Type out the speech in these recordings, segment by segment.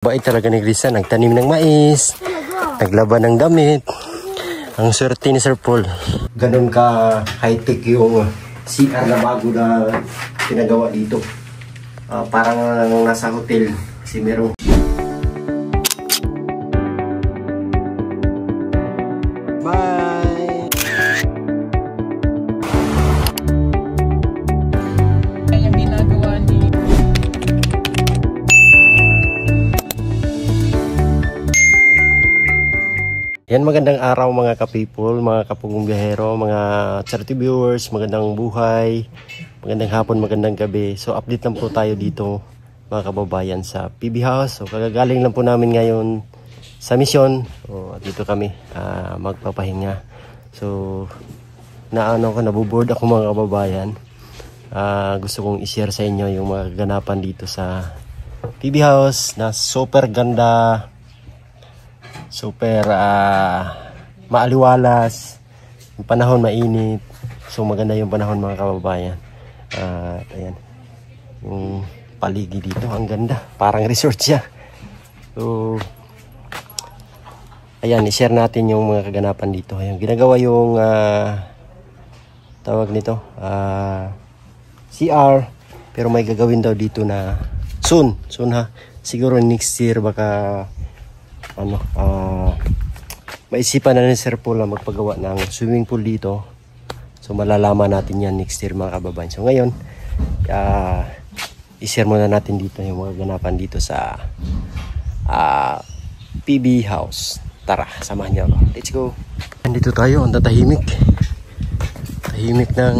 Bait talaga ni Grisa, nagtanim ng mais, naglaban ng damit. Ang swerte ni Sir Paul. Ganun ka high-tech yung CR na bago na pinagawa dito. Parang nasa hotel kasi merong yan, magandang araw mga ka-people, mga kapugong biyahero, mga charity viewers, magandang buhay, magandang hapon, magandang gabi. So update lang po tayo dito mga kababayan sa PB House. So kagagaling lang po namin ngayon sa mission. So dito kami magpapahinga. So nabuboard ako mga kababayan. Gusto kong i-share sa inyo yung mga kaganapan dito sa PB House na super ganda. Super maaliwalas, yung panahon mainit, so maganda yung panahon mga kababayan. Ayan, yung paligid dito ang ganda, parang resort siya. So ayan, i-share natin yung mga kaganapan dito. Ayan, ginagawa yung tawag nito CR, pero may gagawin daw dito na soon ha, siguro next year baka maisipan na ni Sir Paul na magpagawa ng swimming pool dito. So malalaman natin yan next year mga kababayan. So ngayon i-share muna natin dito yung mga ganapan dito sa PB House. Tara, samahan niyo ako. Let's go. Nandito tayo, ang tatahimik. Tahimik ng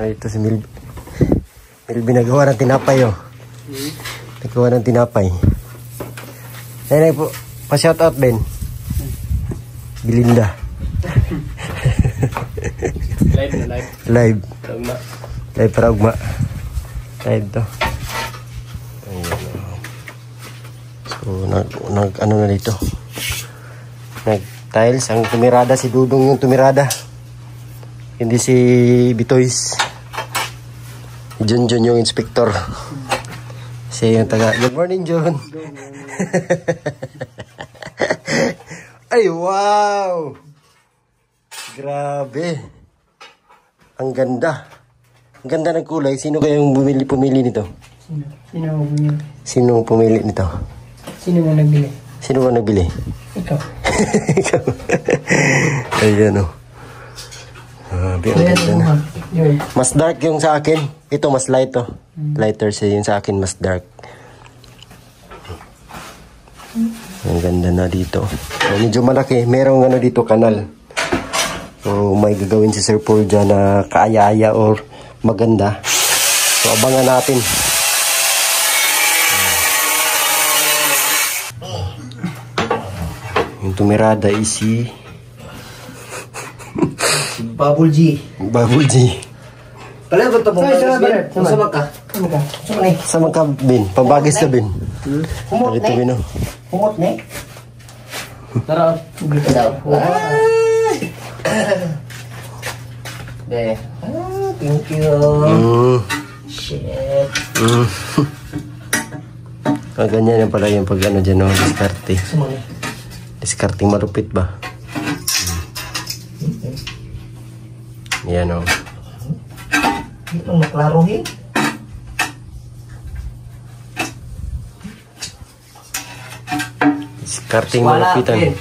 ito si Milby nagawa ng tinapay nagawa ng tinapay. Ay po, pa-shoutout Ben. Belinda. Live. Live para ugma. Live to. So, ano na dito. Nag-tiles. Ang tumirada, si Dudong yung tumirada. Hindi si Bitoys. John yung inspector. Siya yung taga. Good morning, John. Ay, wow! Grabe. Ang ganda. Ang ganda ng kulay. Sino kayong pumili nito? Sino pumili nito? Sino mo nagbili? Sino mo nagbili? Ikaw. Ikaw. Ayan o. Mas dark yung sa akin. Ito mas light to. Lighter siya yung sa akin, mas dark. Ang ganda na dito. So, medyo malaki. Merong dito kanal. So may gagawin si Sir Paul dyan na kaaya-aya or maganda. So abangan natin. Yung tumirada is si Bubble G. Bubble G. Pala ba ito mo? Sama ka. Sama ka, Ben. Pabagis ka, Ben. Humot na eh. Humot na eh. Tara. Dito daw. Thank you. Shit. Ganyan yan pala yung pag dyan o. Diskarte. Diskarte malupit ba? Yan o. Ito maklaruhin. Diskarting malupitan.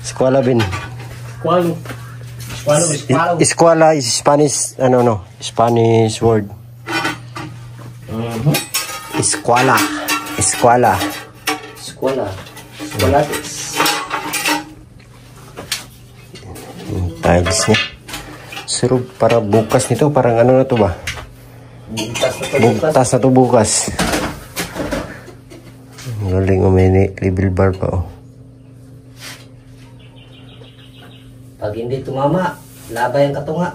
Eskwala, Ben. Eskwala is Spanish, Spanish word. Eskwala. Eskwalates. Tiles niya. Pero para bukas nito, parang na to ba? Bugtas na to bukas. Galing may label bar pa Pag hindi tumama, labay ang katunga.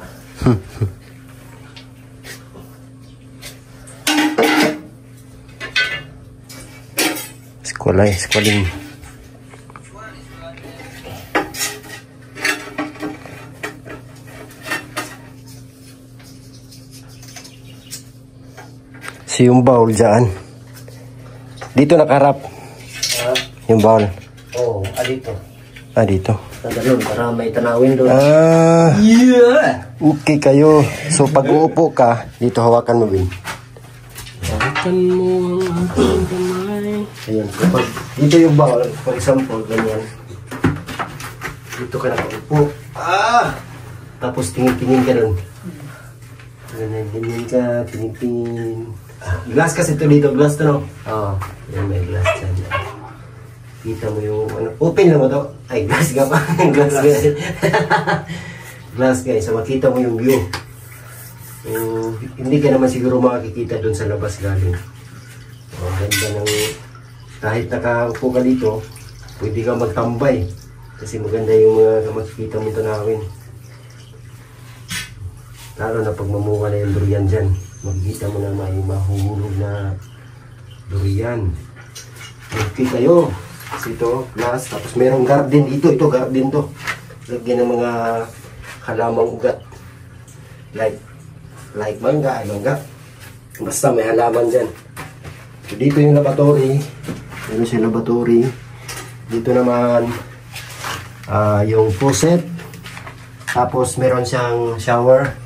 Eskwalin. Si yung bowl dyan. Dito nakaharap. Yung bowl. Oo, dito. Dito. Doon, para may tanawin doon. Yeah! Okay kayo. So pag uupo ka, dito hawakan mo, Bin. Hawakan mo ang aking kamay. Ayan. So, dito yung bowl, for example, ganyan. Dito ka nakaupo. Tapos tingin-tingin ka doon. Ganyan ka, tingin-tingin. Glass kasi ito dito, glass to, no? Oo. Yan, may glass dyan. Kita mo yung, open lang mo to. Ay, glass ka pa. Glass guys. Glass guys. So, makita mo yung view. Hindi ka naman siguro makikita doon sa labas galing. Ganda ng, kahit nakaupo ka dito, pwede ka magtambay. Kasi maganda yung mga makikita mo tanawin. Lalo na pag mamunga na yung durian dyan, makikita mo na may mahuhulog na durian. Okay kayo. Kasi ito, glass. Tapos merong garden dito. Ito, garden to. Lagyan ng mga halamang ugat. Like mangga, ay mangga. Basta may halaman dyan. So, dito yung laboratory. Dito yung laboratory. Dito naman yung faucet. Tapos meron siyang shower.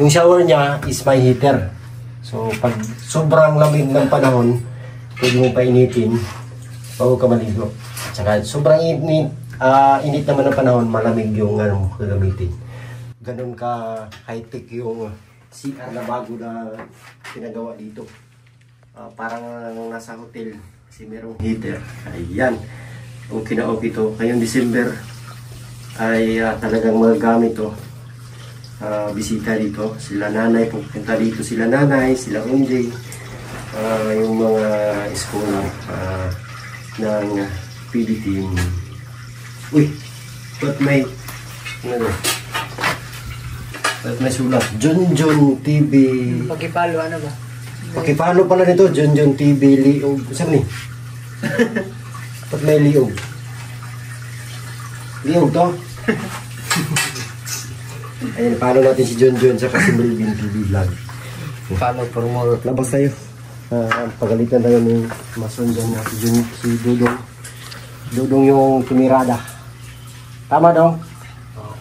Yung shower niya is may heater. So pag sobrang lamig ng panahon, pwede mo painitin bago ka maligo. Tsaka sobrang init naman ng panahon, malamig yung gagamitin. Ganun ka high-tech yung CR na bago na pinagawa dito. Parang nasa hotel kasi merong heater. Ayan. Okay na okay to. Ngayong December ay talagang magagamit to. Bisita dito. Sila nanay, pupunta dito sila nanay, sila MJ. Yung mga eskola ng PD team. Uy! Ba't may ba't may sulat? Junjun TV. Pagkipalo, ano ba? Pakipalo pala nito, Junjun TV Liog. Saan ni? Ba't may liog? Liog to? Ayun, paano natin si Junjun sa si Melvin TV Vlog. Follow for more. Labas tayo. Pagalitan tayo ng mason dyan na si Dudong. Dudong yung tumirada. Tama daw?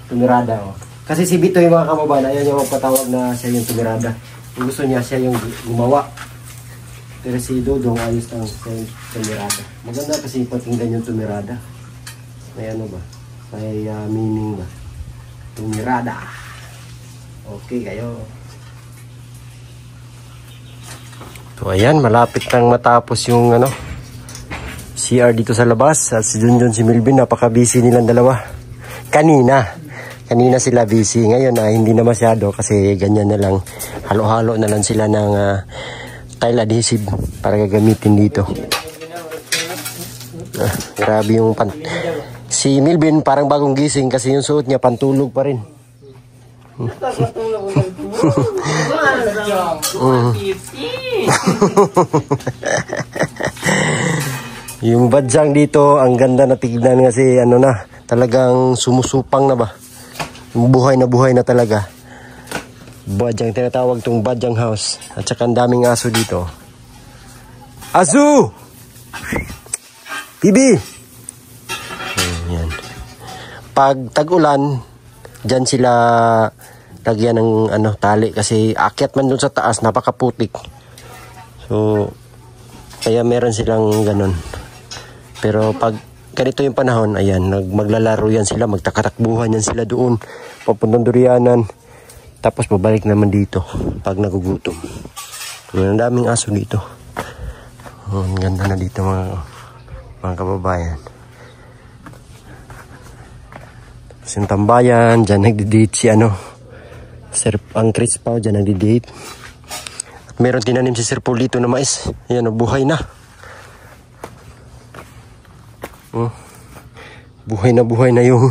Tumirada. Kasi si Bito yung mga kababayan, ayan yung patawag na siya yung tumirada. Yung gusto niya, siya yung gumawa. Pero si Dudong ayos lang siya yung tumirada. Maganda kasi patinggan yung tumirada. May ano ba? May meaning ba? Tumirada. Okay kayo. So ayan, malapit nang matapos yung CR dito sa labas. At si Junjun, si Melvin, napaka-busy nilang dalawa. Kanina sila busy. Ngayon hindi na masyado kasi ganyan na lang. Halo-halo na lang sila ng tile adhesive para gagamitin dito. Grabe yung si Melvin parang bagong gising kasi yung suot niya pantulog pa rin. Yung badyang dito ang ganda na tignan kasi talagang sumusupang na ba, buhay na talaga. Badyang, tinatawag tong badyang house. At saka ang daming aso dito. Aso! Bibi! Ayan. Pag tag-ulan, dyan sila lagyan ng tali kasi akyat man dun sa taas, napakaputik. So kaya meron silang ganun. Pero pag ganito yung panahon, ayan, maglalaro yan sila, magtakatakbuhan yan sila doon papuntang Durianan, tapos babalik naman dito pag nagugutom. Ang daming aso dito. Ang ganda na dito mga kababayan. Tapos yung tambayan, dyan nagdi-date si Sir ang Chris Pao, dyan nagdi-date. At meron tinanim si Sir Paul dito na mais. Ayan, buhay na. Buhay na yung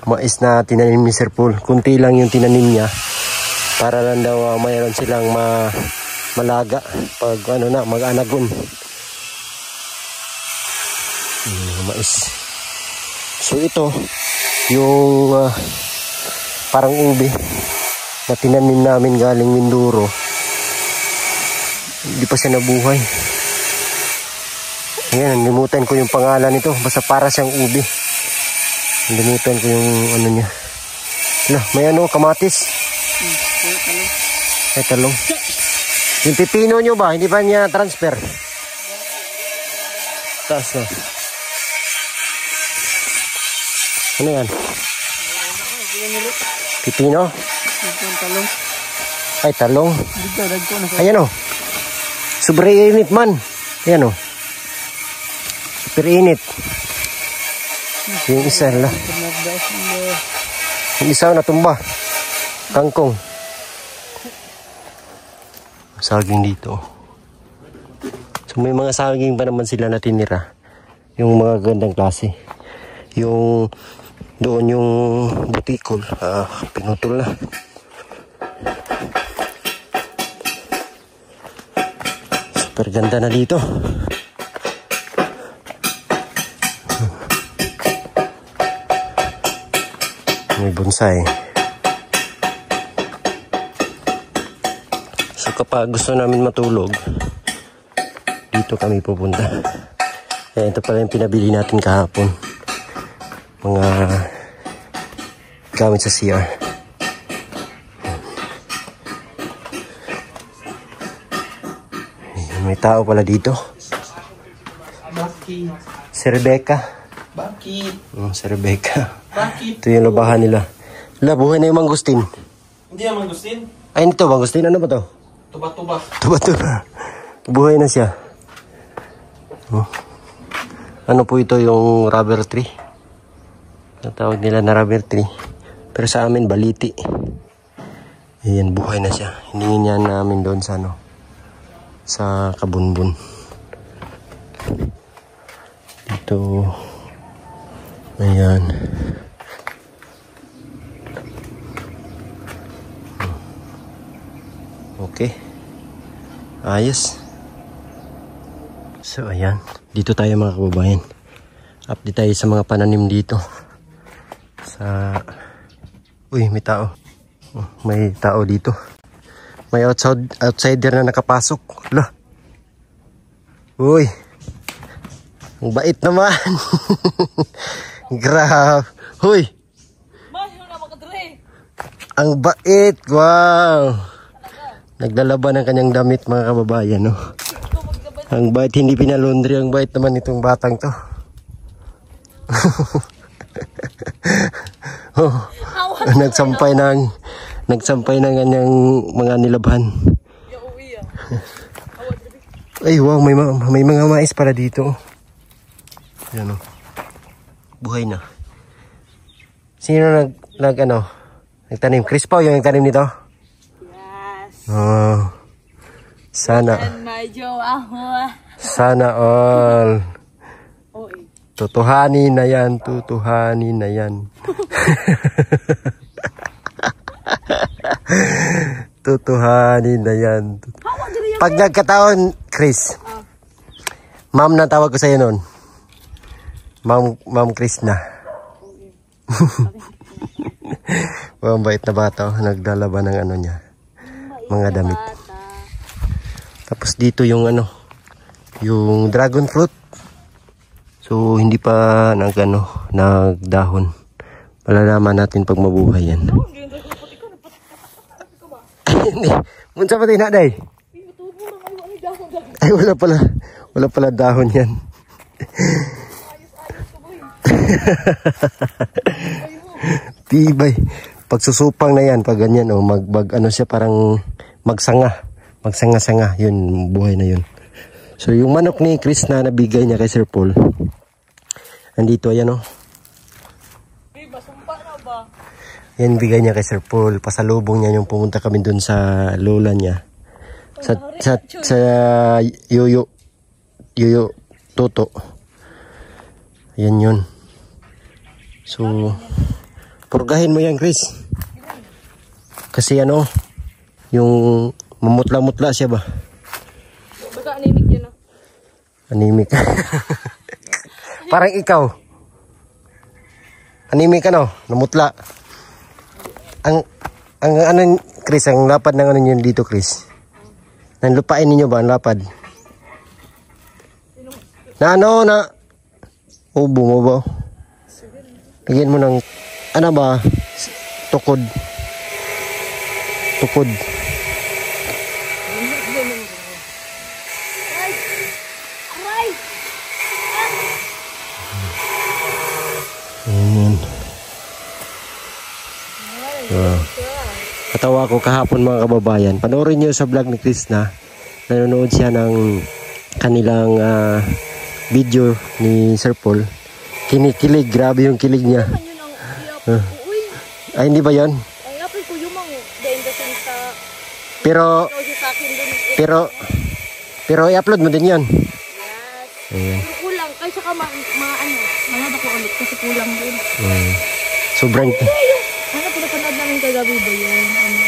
mais na tinanim ni Sir Paul. Kunti lang yung tinanim niya para lang daw mayroon silang malaga pag mag-anagon. Mais. So ito yung parang ube na tinanim namin galing Mindoro. Hindi pa siya nabuhay. Ayan, limutan ko yung pangalan nito. Basta para siyang ubi. Limutan ko yung ano niya. Lah, may ano, kamatis. May talong. Yung pipino nyo ba? Hindi ba niya transfer? Taas na. Ano yan? Pipino? Ay, talong. Ayan o. Super init man. Ayan o. Super init. Yung isa lang. Yung isa natumba. Kangkong. Saging dito. So may mga saging pa naman sila na tinira. Yung mga gandang klase. Yung doon yung butikol. Pinutol na. Super ganda na dito. May bonsai. So kapag gusto namin matulog, dito kami pupunta. Ayan, ito pala yung pinabili natin kahapon. Mga gamit sa CR. Ayan, may tao pala dito. Bakit? Si Rebecca. Bakit? Si Rebecca. Bakit? Ito yung labahan nila. Wala, buhay na yung mangustin. Hindi naman gustin. Ay, ito, mangustin. Ano ba to? Tuba-tuba. Tuba-tuba. Buhay na siya. Oh. Ano po ito yung rubber tree? Natawag nila na rubber tree. Pero sa amin, baliti. Ayan, buhay na siya. Hiningin niya namin doon sa ano, sa Kabunbun. Dito. Ayan. Okay. Ayos. So, ayan. Dito tayo mga kababayan. Update tayo sa mga pananim dito. Uy, may tao. May tao dito. May outsider na nakapasok. Lah. Uy. Ang bait naman. Grabe. Huy. Ang bait. Wow. Naglalaba ng kanyang damit mga kababayan, no? Ang bait, hindi pinalundri. Ang bait naman itong batang to. Oh, nagsampay ng kanyang mga nilabhan. Ay, wow, may mga mais para dito. Yan, oh. Buhay na. Sino nagtanim? Chris Pao yung nagtanim nito? Yes. Oh. Sana. And my jowa. Sana all. Oh, Tutuhanin na yan. Tutuhanin na yan. Tutuhanin na yan. Pag nagkataon, Chris. Ma'am na tawag ko sa'yo nun. Ma'am Chris na. Ang bait na bata. Naglalaba ng ano niya. Mga damit. Tapos dito yung yung dragon fruit. So hindi pa nagdahon. Malalaman natin pag mabuhay yan. Hindi. Munsa pa tayo na, day? Ay, wala pala dahon yan. Tibay. Pagsusupang na yan, pag ganyan, siya parang magsanga-sanga, yun, buhay na yun. So yung manok ni Chris na nabigay niya kay Sir Paul, andito, ayan, yan bigay niya kay Sir Paul. Pasalubong niya yung pumunta kami dun sa lola niya, sa Yuyo Toto. Ayan yun. So purgahin mo yan, Chris, kasi yung mamutla-mutla siya ba? Baka anemic yun, no? Anemic. Parang ikaw. Anemic ka, no? Namutla. Ang Chris, ang lapad ng nyo dito, Chris. Nanlupain ninyo ba ang lapad? Na ano na ubo mo ba? Lagyan mo ng ano ba? Tukod. Tukod. Aray! Ayan. Katawa ko kahapon mga kababayan. Panoorin nyo sa vlog ni Krishna. Nanonood siya ng kanilang video ni Sir Paul. Kinikilig. Grabe yung kilig niya. Ano yun ang iapin ko? Uy, Ay, hindi ba yan? ang iapin ko yung mga dahil kasi sa Pero, ikaw siya sa akin dun. pero i-upload mo din yan. Yes. Ayan. Pero kulang. Kaya saka mga dako ulit kasi kulang din. Sobrang... Ano pinapanood namin kagabi ba yun? Ano?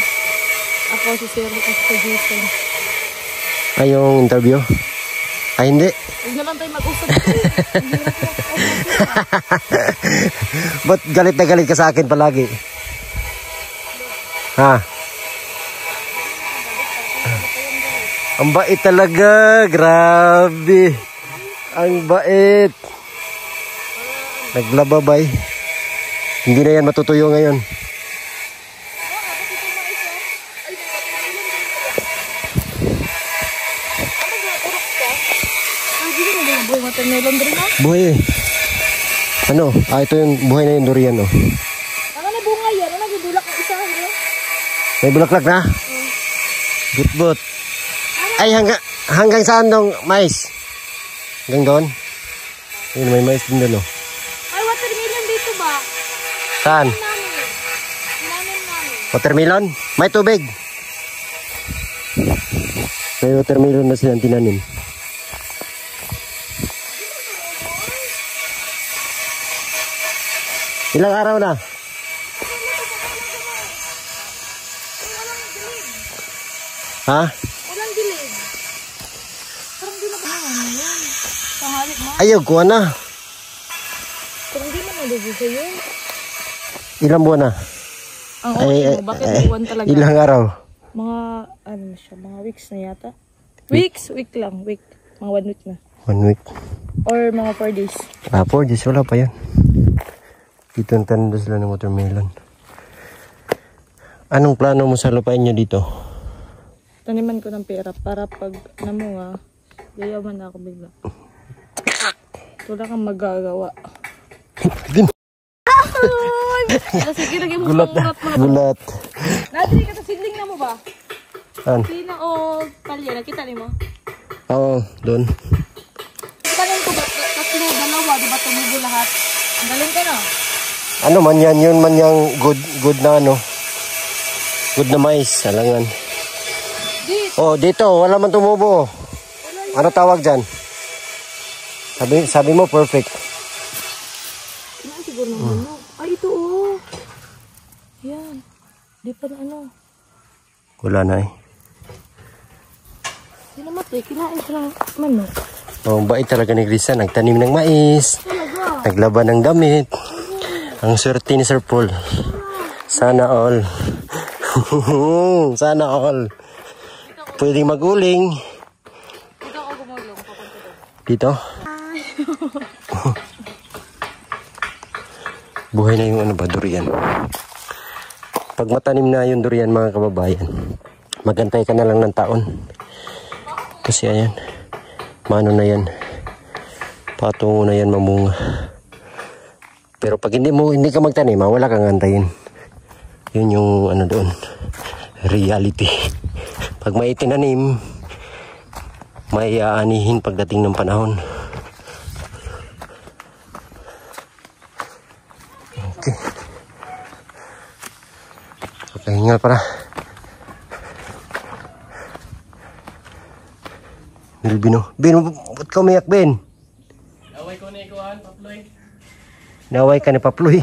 Ako si Sir Lucas sa Jason. Ay, yung interview? Ay, hindi. Huwag na lang tayo mag-usap. Hindi na tayo mag-usap. Ba't galit na galit ka sa akin palagi? Ha? Ang bait talaga. Grabe. Ang bait. Naglababay. Hindi na yan matutuyo ngayon. Buhay watermelon rin ha? Buhay eh. Ano? Ito yung buhay na yung durian oh. Ano na bunga yan? Ano nagdulak ang isa? Ano? May bulaklak na? But. Ay, hanggang saan dong mais? Hanggang doon? Ayun, may mais din doon oh. Ay, watermelon dito ba? Saan? Namin. Watermelon? May tubig. May watermelon na silang tinanim. Ilang araw na? Ha? Walang dilig. Parang di na ba naman yun? Pangalit mo? Ayaw, kuha na. Parang di na nalubo sa yun. Ilang buwan na? Ang okay mo, bakit buwan talaga? Ilang araw? Mga, ano na siya, mga weeks na yata. Week lang, week. Mga 1 week na. 1 week. Or mga 4 days. 4 days, wala pa yan. Dito ang tanda sila ng watermelon. Anong plano mo sa lupain nyo dito? Taniman ko ng pera para pag namunga, yayaman na ako bigla. Wala kang magagawa. Sige, lagyan mo Gulat na. Gulat. Nadiri ka sa sidling na mo ba? An? Sina o palya, nakita ni mo? Oo, doon. Tagal ko ba? Tatlo, dalawa, di ba tumubo lahat? Ang galing ka na. Ano man yan, yun man yung good na ano. Good na mais, alangan. Oh, dito, wala man tumubo. Ano tawag dyan? Sabi mo, perfect. Ano siguro naman no? Ay, ito oh. Yan. Di pa na ano. Wala na eh. Di naman eh, kinain siya ng manok. Oh, bait talaga ni Grisa. Nagtanim ng mais. Talaga. Naglaban ng damit. Ang swerte ni Sir Paul. Sana all. Sana all. Pwedeng maguling. Dito ako gumulong. Papunta doon. Dito? Buhay na yung ano ba, durian. Pag matanim na yung durian mga kababayan, magantay ka na lang ng taon. Kasi ayan, mano na yan. Patungo na yan mamunga. Pero pag hindi ka magtanim, wala kang antayin. Yun yung ano doon, reality. Pag may tinanim, may aanihin pagdating ng panahon. Okay. Pahingal para. Bino, ba't ka umiyak, Ben? Naway ko na ikuhan, Paploy. Naway ka ni Paploy.